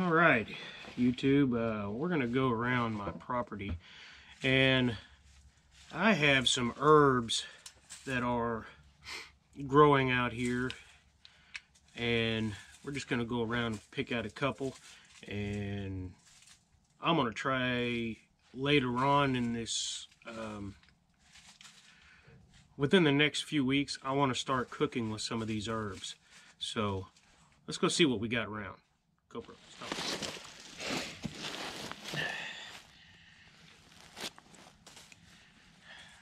All right, YouTube, we're gonna go around my property, and I have some herbs that are growing out here, and we're just gonna go around and pick out a couple, and I'm gonna try later on in this within the next few weeks. I want to start cooking with some of these herbs, so let's go see what we got around. GoPro, stop.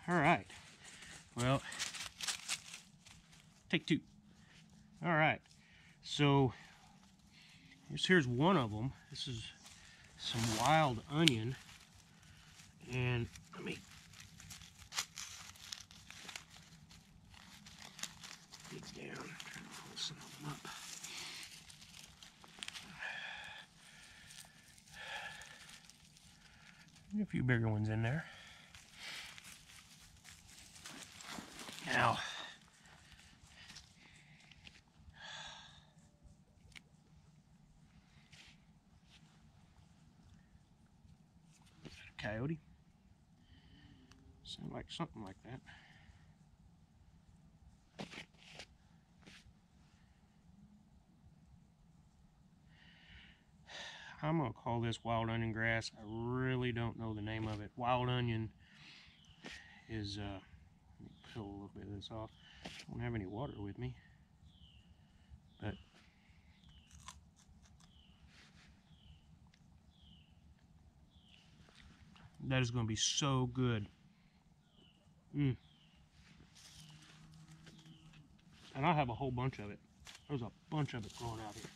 All right, well, take two. All right, so here's one of them. This is some wild onion, and let me dig down, try to pull some of them up. A few bigger ones in there. Now, is that a coyote? Sound like something like that. I'm gonna call this wild onion grass. I really don't know the name of it. Wild onion is, let me peel a little bit of this off. I don't have any water with me, but that is gonna be so good. And I have a whole bunch of it. There's a bunch of it growing out here.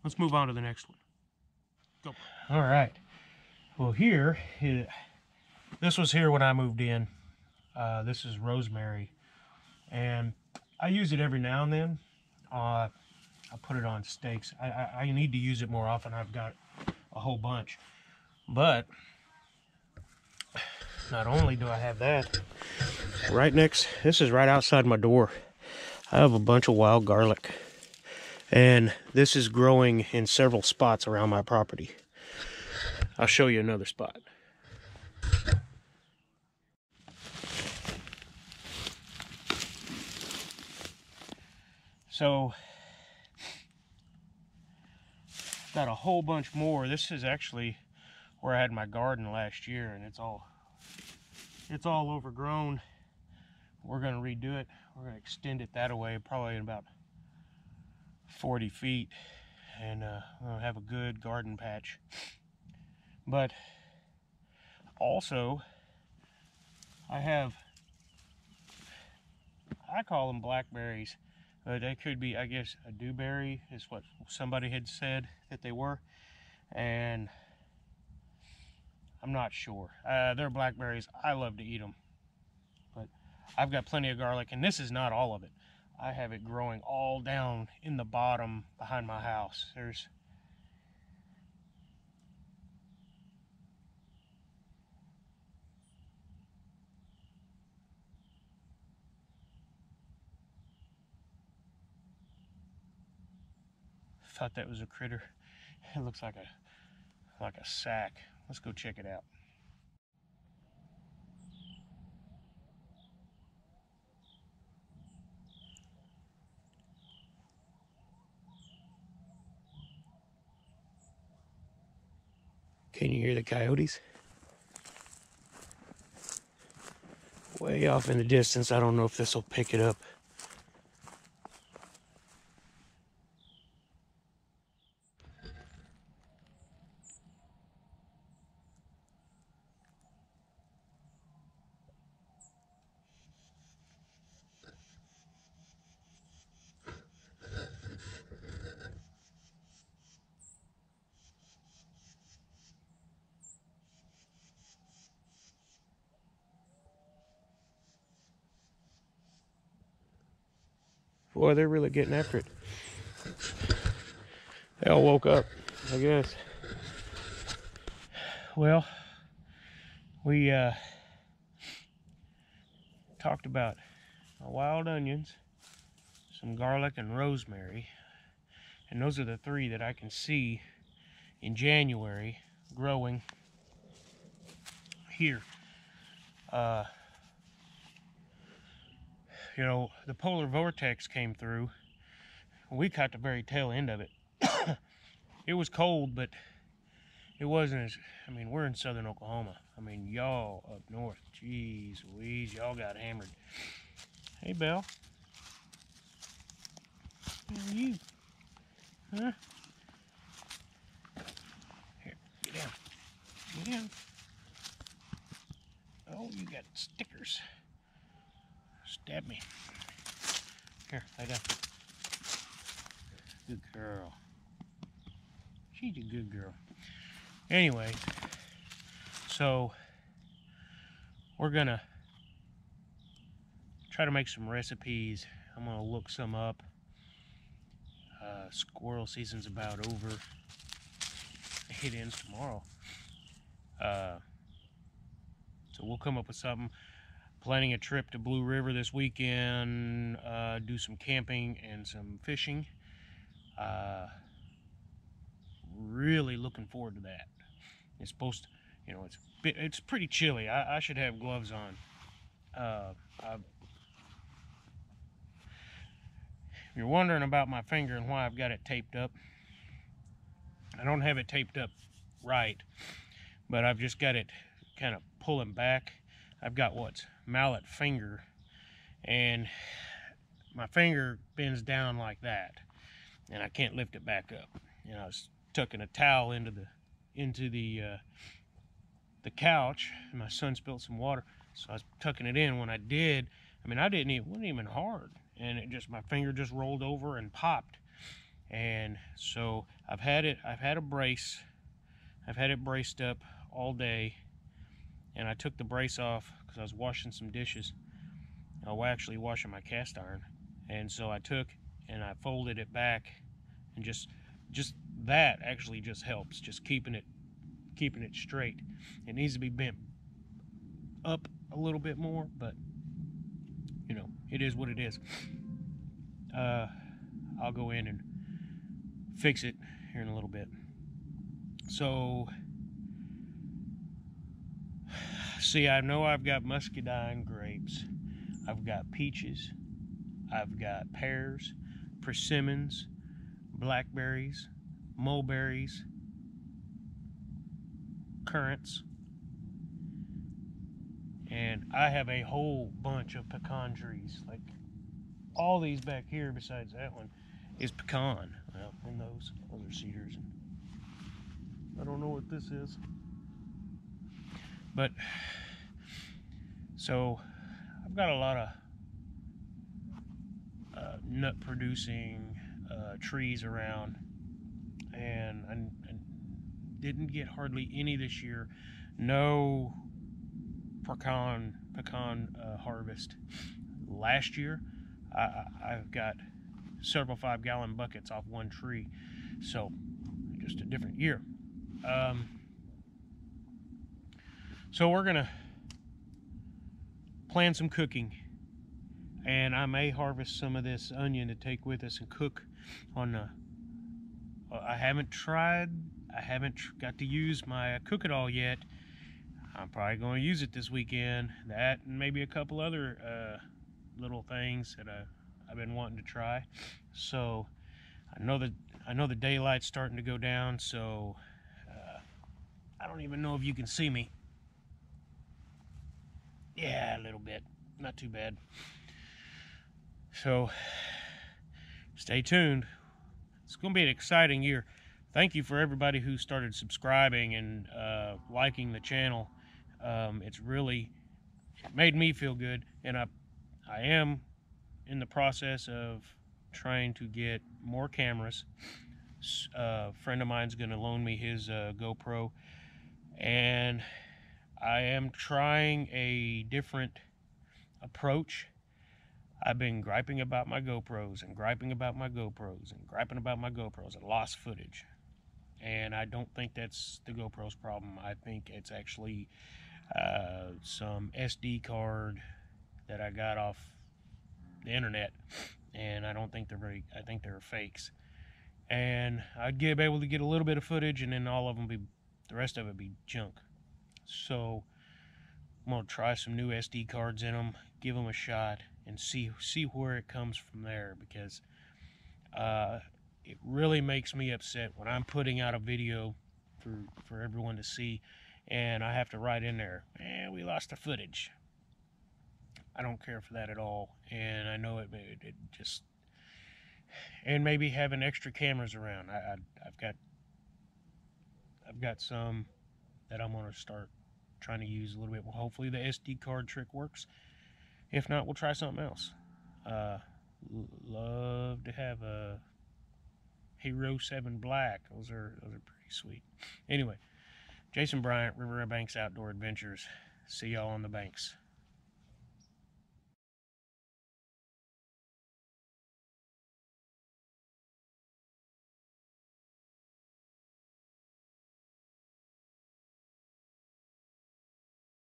Let's move on to the next one. Go. All right. Well, this was here when I moved in. This is rosemary, and I use it every now and then. I put it on steaks. I need to use it more often. I've got a whole bunch. But not only do I have that, this is right outside my door. I have a bunch of wild garlic. And this is growing in several spots around my property. I'll show you another spot. So, got a whole bunch more. This is actually where I had my garden last year, and it's all overgrown. We're gonna redo it. We're gonna extend it that way, probably in about 40 feet, and we're gonna have a good garden patch. But also, I call them blackberries. They could be, I guess, a dewberry is what somebody had said that they were, and I'm not sure. They're blackberries. I love to eat them, but I've got plenty of garlic, and this is not all of it. I have it growing all down in the bottom behind my house. Thought that was a critter. It looks like a sack. Let's go check it out. Can you hear the coyotes? Way off in the distance. I don't know if this will pick it up. Boy, they're really getting after it. They all woke up, I guess. Well, we talked about wild onions, some garlic and rosemary, And those are the 3 that I can see in January growing here. You know, the polar vortex came through. We caught the very tail end of it. It was cold, but it wasn't as, I mean, we're in southern Oklahoma. I mean, y'all up north, jeez Louise, y'all got hammered. Hey, Belle. Where are you? Huh? Here, get down. Get down. Oh, you got stickers. Stab me. Here, lay down. Good girl. She's a good girl. Anyway, so we're gonna try to make some recipes. I'm gonna look some up. Squirrel season's about over. It ends tomorrow. So we'll come up with something. Planning a trip to Blue River this weekend, do some camping and some fishing. Really looking forward to that. It's supposed to, you know, it's pretty chilly. I should have gloves on. If you're wondering about my finger and why I've got it taped up, I don't have it taped up right, but I've just got it kind of pulling back. I've got what's mallet finger, and my finger bends down like that, and I can't lift it back up. You know, I was tucking a towel into the couch, and my son spilled some water, so I was tucking it in. When I did, I mean, it wasn't even hard, and my finger just rolled over and popped. And so I've had a brace. I've had it braced up all day, and I took the brace off because I was washing some dishes. I was actually washing my cast iron, and so I took and I folded it back, and just that actually just helps, just keeping it straight. It needs to be bent up a little bit more, but you know, it is what it is. I'll go in and fix it here in a little bit. So, see, I know I've got muscadine grapes, I've got peaches, I've got pears, persimmons, blackberries, mulberries, currants, and I have a whole bunch of pecan trees. Like, all these back here besides that one is pecan. Well, and those are cedars. I don't know what this is. But, so, I've got a lot of nut producing trees around, and I didn't get hardly any this year. No pecan harvest. Last year, I've got several 5-gallon buckets off one tree, so just a different year. So we're gonna plan some cooking, and I may harvest some of this onion to take with us and cook on the. I haven't got to use my Cook It All yet. I'm probably going to use it this weekend. That and maybe a couple other little things that I've been wanting to try. So I know the daylight's starting to go down, so I don't even know if you can see me. Yeah, a little bit, not too bad. So stay tuned. It's going to be an exciting year. Thank you for everybody who started subscribing and liking the channel. It's really made me feel good, and I am in the process of trying to get more cameras. A friend of mine's going to loan me his GoPro, and I am trying a different approach. I've been griping about my GoPros and griping about my GoPros and griping about my GoPros and lost footage. And I don't think that's the GoPro's problem. I think it's actually some SD card that I got off the internet, and I don't think they're I think they're fakes. and I'd be able to get a little bit of footage, and then the rest of it be junk. So I'm gonna try some new SD cards in them, give them a shot, and see where it comes from there, because it really makes me upset when I'm putting out a video for everyone to see, and I have to write in there, we lost the footage. I don't care for that at all, and I know it just, and maybe having extra cameras around. I've got some that I'm gonna start trying to use a little bit. Well, hopefully the SD card trick works. If not, we'll try something else. Love to have a Hero 7 Black. Those are pretty sweet. Anyway, Jason Bryant, Riverbanks Outdoor Adventures. See y'all on the banks.